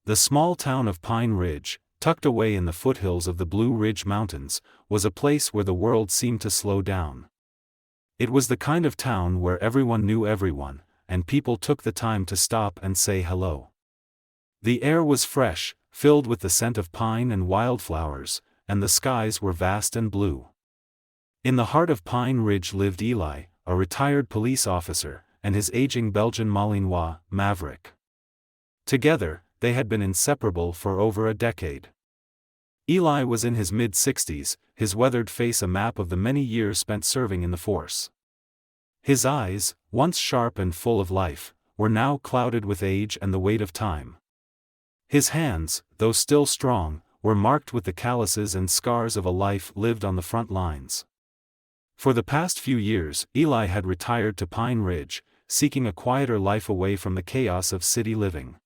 The small town of Pine Ridge, tucked away in the foothills of the Blue Ridge Mountains, was a place where the world seemed to slow down. It was the kind of town where everyone knew everyone, and people took the time to stop and say hello. The air was fresh, filled with the scent of pine and wildflowers, and the skies were vast and blue. In the heart of Pine Ridge lived Eli, a retired police officer, and his aging Belgian Malinois, Maverick. Together, they had been inseparable for over a decade. Eli was in his mid-60s, his weathered face a map of the many years spent serving in the force. His eyes, once sharp and full of life, were now clouded with age and the weight of time. His hands, though still strong, were marked with the calluses and scars of a life lived on the front lines. For the past few years, Eli had retired to Pine Ridge, seeking a quieter life away from the chaos of city living.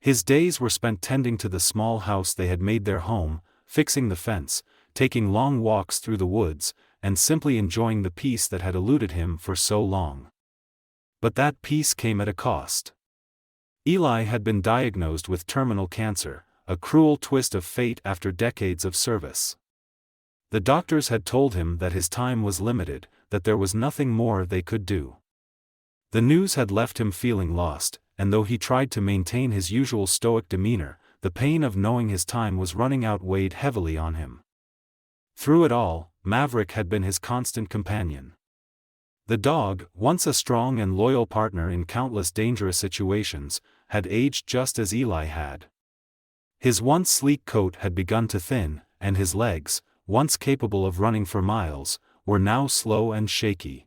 His days were spent tending to the small house they had made their home, fixing the fence, taking long walks through the woods, and simply enjoying the peace that had eluded him for so long. But that peace came at a cost. Eli had been diagnosed with terminal cancer, a cruel twist of fate after decades of service. The doctors had told him that his time was limited, that there was nothing more they could do. The news had left him feeling lost, and though he tried to maintain his usual stoic demeanor, the pain of knowing his time was running out weighed heavily on him. Through it all, Maverick had been his constant companion. The dog, once a strong and loyal partner in countless dangerous situations, had aged just as Eli had. His once sleek coat had begun to thin, and his legs, once capable of running for miles, were now slow and shaky.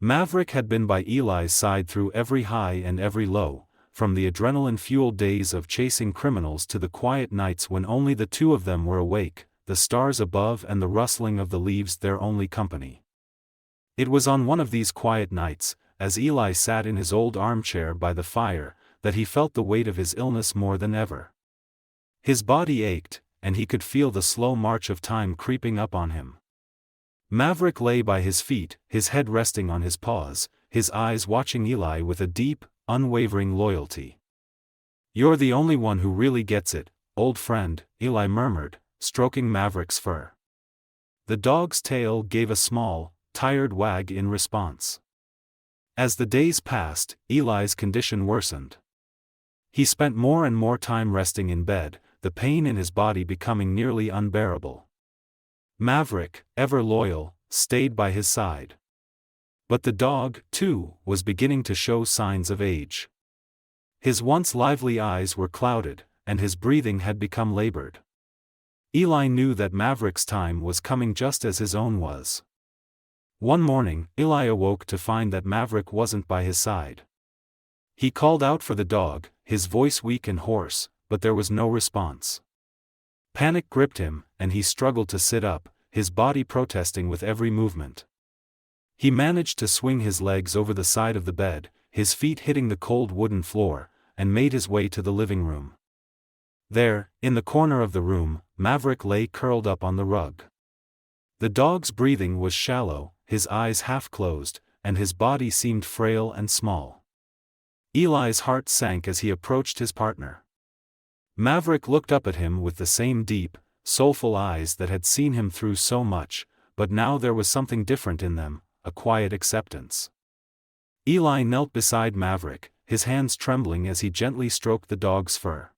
Maverick had been by Eli's side through every high and every low, from the adrenaline-fueled days of chasing criminals to the quiet nights when only the two of them were awake, the stars above and the rustling of the leaves their only company. It was on one of these quiet nights, as Eli sat in his old armchair by the fire, that he felt the weight of his illness more than ever. His body ached, and he could feel the slow march of time creeping up on him. Maverick lay by his feet, his head resting on his paws, his eyes watching Eli with a deep, unwavering loyalty. "You're the only one who really gets it, old friend," Eli murmured, stroking Maverick's fur. The dog's tail gave a small, tired wag in response. As the days passed, Eli's condition worsened. He spent more and more time resting in bed, the pain in his body becoming nearly unbearable. Maverick, ever loyal, stayed by his side. But the dog, too, was beginning to show signs of age. His once lively eyes were clouded, and his breathing had become labored. Eli knew that Maverick's time was coming just as his own was. One morning, Eli awoke to find that Maverick wasn't by his side. He called out for the dog, his voice weak and hoarse, but there was no response. Panic gripped him, and he struggled to sit up, his body protesting with every movement. He managed to swing his legs over the side of the bed, his feet hitting the cold wooden floor, and made his way to the living room. There, in the corner of the room, Maverick lay curled up on the rug. The dog's breathing was shallow, his eyes half closed, and his body seemed frail and small. Eli's heart sank as he approached his partner. Maverick looked up at him with the same deep, soulful eyes that had seen him through so much, but now there was something different in them, a quiet acceptance. Eli knelt beside Maverick, his hands trembling as he gently stroked the dog's fur.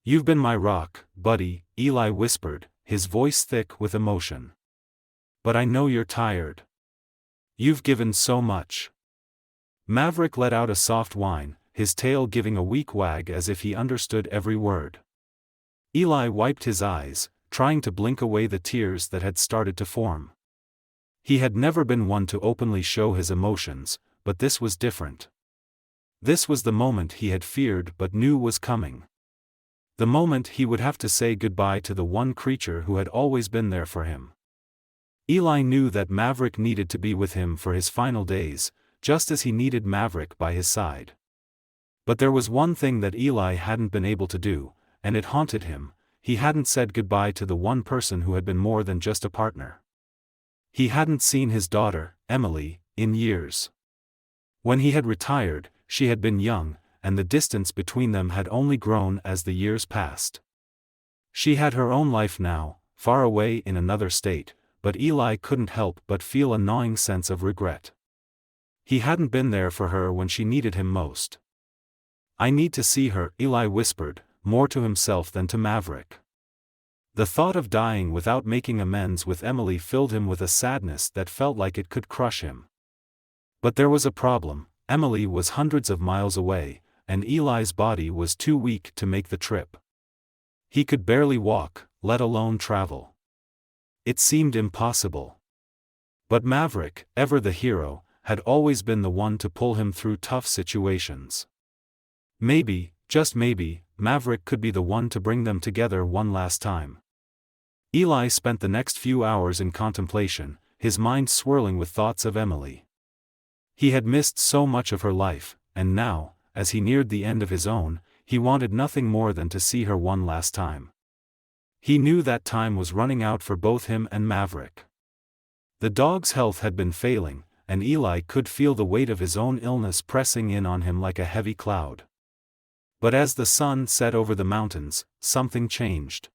"You've been my rock, buddy," Eli whispered, his voice thick with emotion. "But I know you're tired. You've given so much." Maverick let out a soft whine, his tail giving a weak wag as if he understood every word. Eli wiped his eyes, trying to blink away the tears that had started to form. He had never been one to openly show his emotions, but this was different. This was the moment he had feared but knew was coming. The moment he would have to say goodbye to the one creature who had always been there for him. Eli knew that Maverick needed to be with him for his final days, just as he needed Maverick by his side. But there was one thing that Eli hadn't been able to do, and it haunted him: he hadn't said goodbye to the one person who had been more than just a partner. He hadn't seen his daughter, Emily, in years. When he had retired, she had been young, and the distance between them had only grown as the years passed. She had her own life now, far away in another state, but Eli couldn't help but feel a gnawing sense of regret. He hadn't been there for her when she needed him most. "I need to see her," Eli whispered, more to himself than to Maverick. The thought of dying without making amends with Emily filled him with a sadness that felt like it could crush him. But there was a problem. Emily was hundreds of miles away, and Eli's body was too weak to make the trip. He could barely walk, let alone travel. It seemed impossible. But Maverick, ever the hero, had always been the one to pull him through tough situations. Maybe, just maybe, Maverick could be the one to bring them together one last time. Eli spent the next few hours in contemplation, his mind swirling with thoughts of Emily. He had missed so much of her life, and now, as he neared the end of his own, he wanted nothing more than to see her one last time. He knew that time was running out for both him and Maverick. The dog's health had been failing, and Eli could feel the weight of his own illness pressing in on him like a heavy cloud. But as the sun set over the mountains, something changed.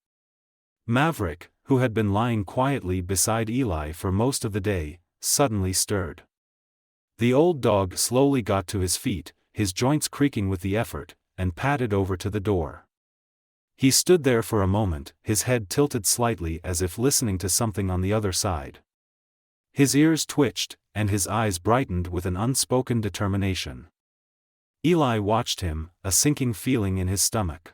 Maverick, who had been lying quietly beside Eli for most of the day, suddenly stirred. The old dog slowly got to his feet, his joints creaking with the effort, and padded over to the door. He stood there for a moment, his head tilted slightly as if listening to something on the other side. His ears twitched, and his eyes brightened with an unspoken determination. Eli watched him, a sinking feeling in his stomach.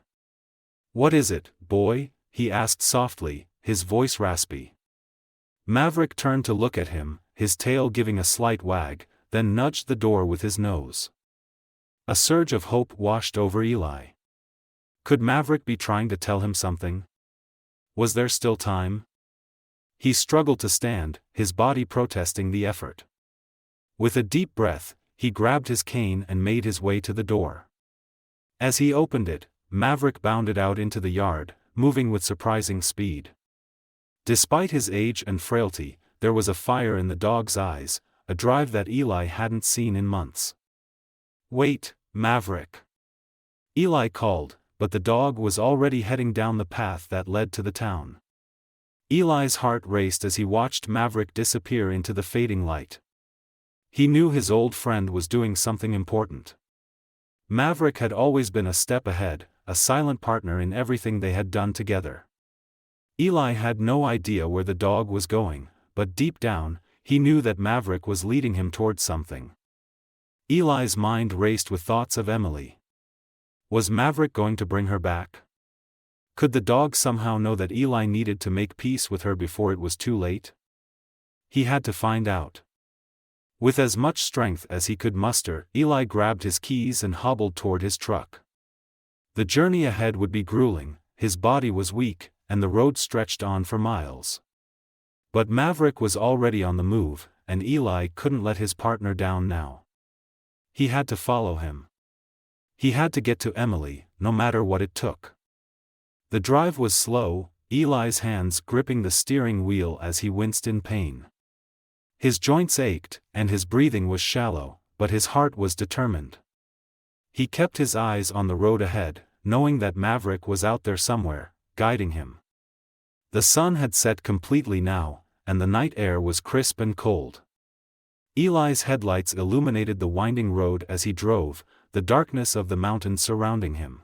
"What is it, boy?" he asked softly, his voice raspy. Maverick turned to look at him, his tail giving a slight wag, then nudged the door with his nose. A surge of hope washed over Eli. Could Maverick be trying to tell him something? Was there still time? He struggled to stand, his body protesting the effort. With a deep breath, he grabbed his cane and made his way to the door. As he opened it, Maverick bounded out into the yard, moving with surprising speed. Despite his age and frailty, there was a fire in the dog's eyes, a drive that Eli hadn't seen in months. "Wait, Maverick!" Eli called, but the dog was already heading down the path that led to the town. Eli's heart raced as he watched Maverick disappear into the fading light. He knew his old friend was doing something important. Maverick had always been a step ahead, a silent partner in everything they had done together. Eli had no idea where the dog was going, but deep down, he knew that Maverick was leading him towards something. Eli's mind raced with thoughts of Emily. Was Maverick going to bring her back? Could the dog somehow know that Eli needed to make peace with her before it was too late? He had to find out. With as much strength as he could muster, Eli grabbed his keys and hobbled toward his truck. The journey ahead would be grueling, his body was weak, and the road stretched on for miles. But Maverick was already on the move, and Eli couldn't let his partner down now. He had to follow him. He had to get to Emily, no matter what it took. The drive was slow, Eli's hands gripping the steering wheel as he winced in pain. His joints ached, and his breathing was shallow, but his heart was determined. He kept his eyes on the road ahead, knowing that Maverick was out there somewhere, guiding him. The sun had set completely now, and the night air was crisp and cold. Eli's headlights illuminated the winding road as he drove, the darkness of the mountains surrounding him.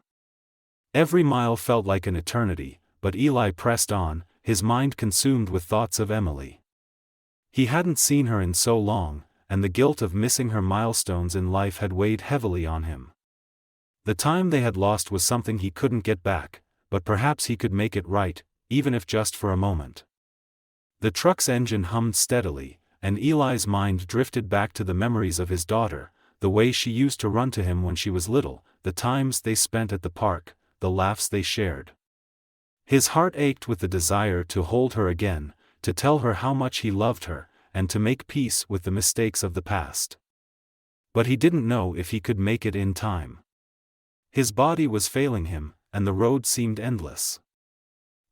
Every mile felt like an eternity, but Eli pressed on, his mind consumed with thoughts of Emily. He hadn't seen her in so long, and the guilt of missing her milestones in life had weighed heavily on him. The time they had lost was something he couldn't get back, but perhaps he could make it right, even if just for a moment. The truck's engine hummed steadily, and Eli's mind drifted back to the memories of his daughter, the way she used to run to him when she was little, the times they spent at the park, the laughs they shared. His heart ached with the desire to hold her again, to tell her how much he loved her, and to make peace with the mistakes of the past. But he didn't know if he could make it in time. His body was failing him, and the road seemed endless.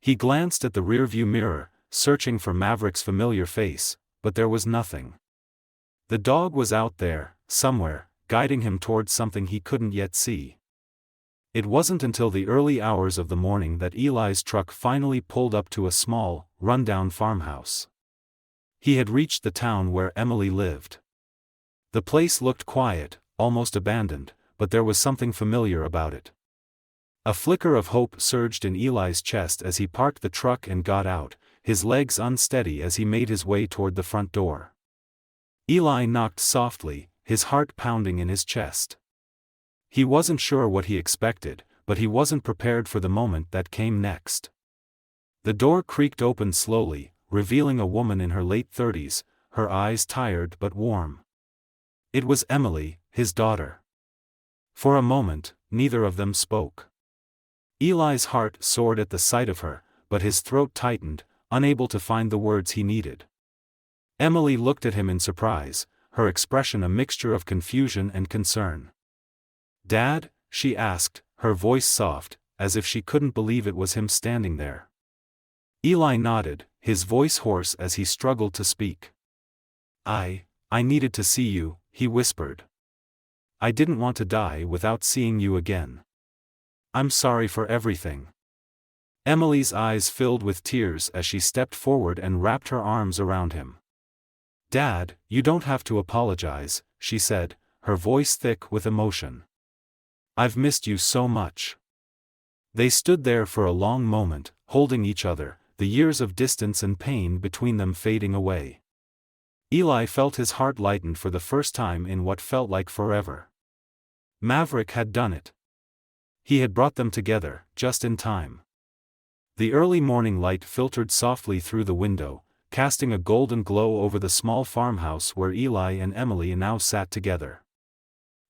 He glanced at the rearview mirror, searching for Maverick's familiar face, but there was nothing. The dog was out there, somewhere, guiding him towards something he couldn't yet see. It wasn't until the early hours of the morning that Eli's truck finally pulled up to a small, run-down farmhouse. He had reached the town where Emily lived. The place looked quiet, almost abandoned, but there was something familiar about it. A flicker of hope surged in Eli's chest as he parked the truck and got out, his legs unsteady as he made his way toward the front door. Eli knocked softly, his heart pounding in his chest. He wasn't sure what he expected, but he wasn't prepared for the moment that came next. The door creaked open slowly, revealing a woman in her late 30s, her eyes tired but warm. It was Emily, his daughter. For a moment, neither of them spoke. Eli's heart soared at the sight of her, but his throat tightened, unable to find the words he needed. Emily looked at him in surprise, her expression a mixture of confusion and concern. "Dad?" she asked, her voice soft, as if she couldn't believe it was him standing there. Eli nodded, his voice hoarse as he struggled to speak. I needed to see you," he whispered. "I didn't want to die without seeing you again. I'm sorry for everything." Emily's eyes filled with tears as she stepped forward and wrapped her arms around him. "Dad, you don't have to apologize," she said, her voice thick with emotion. "I've missed you so much." They stood there for a long moment, holding each other, the years of distance and pain between them fading away. Eli felt his heart lighten for the first time in what felt like forever. Maverick had done it. He had brought them together, just in time. The early morning light filtered softly through the window, casting a golden glow over the small farmhouse where Eli and Emily now sat together.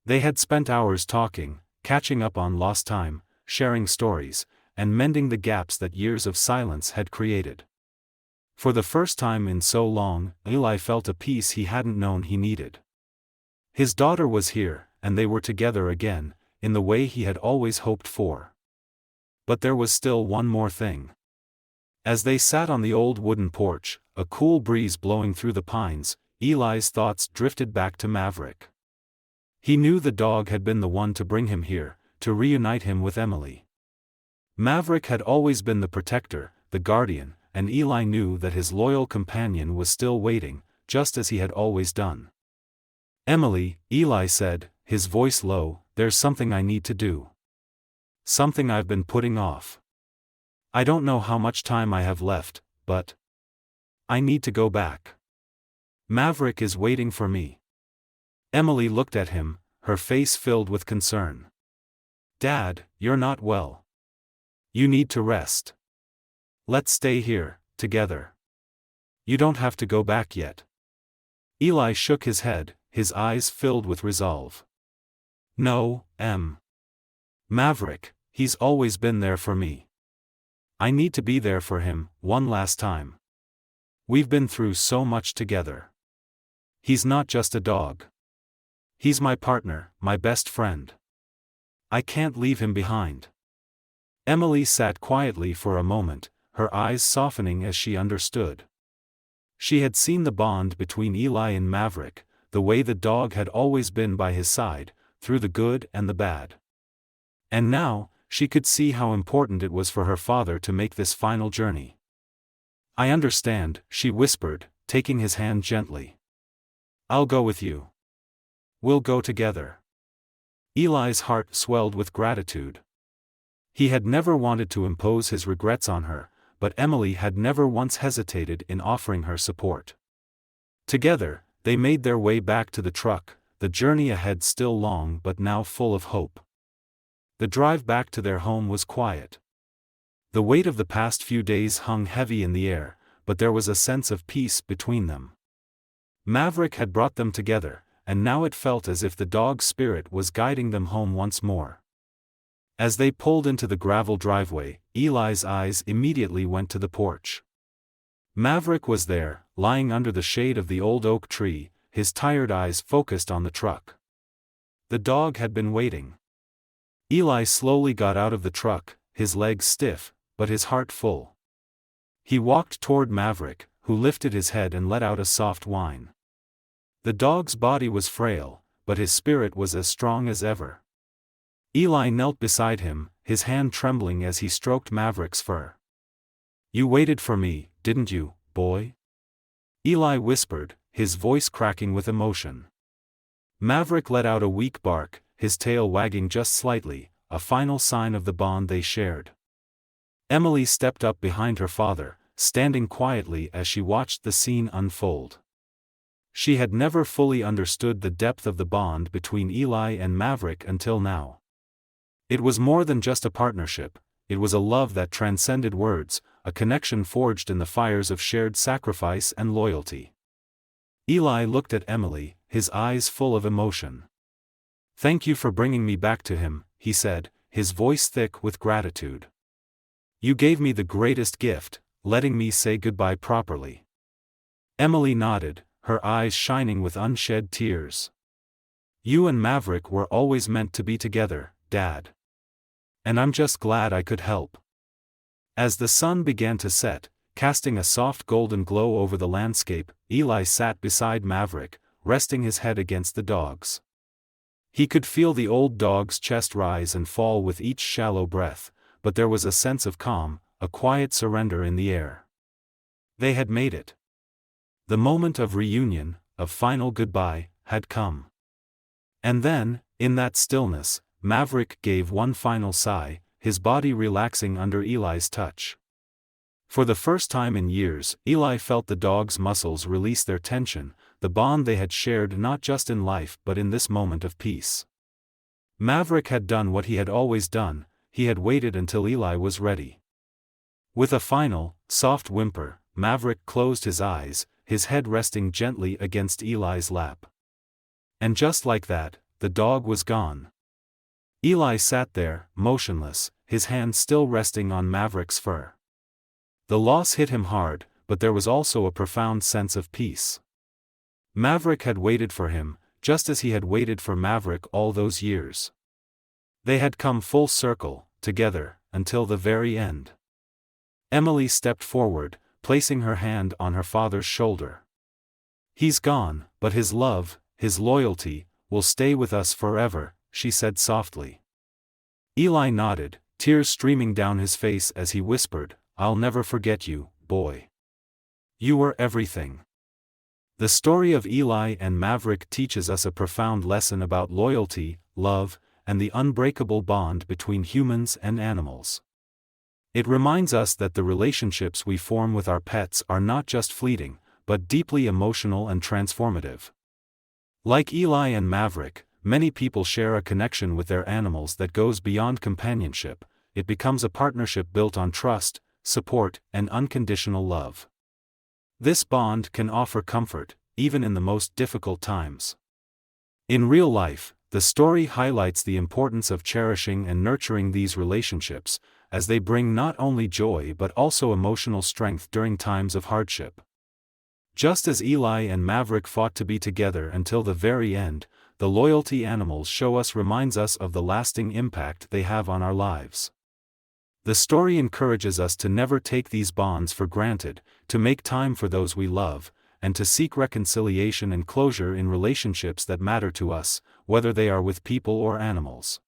They had spent hours talking, catching up on lost time, sharing stories, and mending the gaps that years of silence had created. For the first time in so long, Eli felt a peace he hadn't known he needed. His daughter was here, and they were together again, in the way he had always hoped for. But there was still one more thing. As they sat on the old wooden porch, a cool breeze blowing through the pines, Eli's thoughts drifted back to Maverick. He knew the dog had been the one to bring him here, to reunite him with Emily. Maverick had always been the protector, the guardian, and Eli knew that his loyal companion was still waiting, just as he had always done. "Emily," Eli said, his voice low, "there's something I need to do. Something I've been putting off. I don't know how much time I have left, but I need to go back. Maverick is waiting for me." Emily looked at him, her face filled with concern. "Dad, you're not well. You need to rest. Let's stay here, together. You don't have to go back yet." Eli shook his head, his eyes filled with resolve. "No, Maverick, he's always been there for me. I need to be there for him, one last time. We've been through so much together. He's not just a dog. He's my partner, my best friend. I can't leave him behind." Emily sat quietly for a moment, her eyes softening as she understood. She had seen the bond between Eli and Maverick, the way the dog had always been by his side, through the good and the bad. And now, she could see how important it was for her father to make this final journey. "I understand," she whispered, taking his hand gently. "I'll go with you. We'll go together." Eli's heart swelled with gratitude. He had never wanted to impose his regrets on her, but Emily had never once hesitated in offering her support. Together, they made their way back to the truck, the journey ahead still long but now full of hope. The drive back to their home was quiet. The weight of the past few days hung heavy in the air, but there was a sense of peace between them. Maverick had brought them together, and now it felt as if the dog's spirit was guiding them home once more. As they pulled into the gravel driveway, Eli's eyes immediately went to the porch. Maverick was there, lying under the shade of the old oak tree, his tired eyes focused on the truck. The dog had been waiting. Eli slowly got out of the truck, his legs stiff, but his heart full. He walked toward Maverick, who lifted his head and let out a soft whine. The dog's body was frail, but his spirit was as strong as ever. Eli knelt beside him, his hand trembling as he stroked Maverick's fur. "You waited for me, didn't you, boy?" Eli whispered, his voice cracking with emotion. Maverick let out a weak bark, his tail wagging just slightly, a final sign of the bond they shared. Emily stepped up behind her father, standing quietly as she watched the scene unfold. She had never fully understood the depth of the bond between Eli and Maverick until now. It was more than just a partnership, it was a love that transcended words, a connection forged in the fires of shared sacrifice and loyalty. Eli looked at Emily, his eyes full of emotion. "Thank you for bringing me back to him," he said, his voice thick with gratitude. "You gave me the greatest gift, letting me say goodbye properly." Emily nodded, her eyes shining with unshed tears. "You and Maverick were always meant to be together, Dad. And I'm just glad I could help." As the sun began to set, casting a soft golden glow over the landscape, Eli sat beside Maverick, resting his head against the dog's. He could feel the old dog's chest rise and fall with each shallow breath, but there was a sense of calm, a quiet surrender in the air. They had made it. The moment of reunion, of final goodbye, had come. And then, in that stillness, Maverick gave one final sigh, his body relaxing under Eli's touch. For the first time in years, Eli felt the dog's muscles release their tension, the bond they had shared not just in life but in this moment of peace. Maverick had done what he had always done, he had waited until Eli was ready. With a final, soft whimper, Maverick closed his eyes, his head resting gently against Eli's lap. And just like that, the dog was gone. Eli sat there, motionless, his hand still resting on Maverick's fur. The loss hit him hard, but there was also a profound sense of peace. Maverick had waited for him, just as he had waited for Maverick all those years. They had come full circle, together, until the very end. Emily stepped forward, placing her hand on her father's shoulder. "He's gone, but his love, his loyalty, will stay with us forever," she said softly. Eli nodded, tears streaming down his face as he whispered, "I'll never forget you, boy. You were everything." The story of Eli and Maverick teaches us a profound lesson about loyalty, love, and the unbreakable bond between humans and animals. It reminds us that the relationships we form with our pets are not just fleeting, but deeply emotional and transformative. Like Eli and Maverick, many people share a connection with their animals that goes beyond companionship. It becomes a partnership built on trust, support, and unconditional love. This bond can offer comfort, even in the most difficult times. In real life, the story highlights the importance of cherishing and nurturing these relationships, as they bring not only joy but also emotional strength during times of hardship. Just as Eli and Maverick fought to be together until the very end, the loyalty animals show us reminds us of the lasting impact they have on our lives. The story encourages us to never take these bonds for granted, to make time for those we love, and to seek reconciliation and closure in relationships that matter to us, whether they are with people or animals.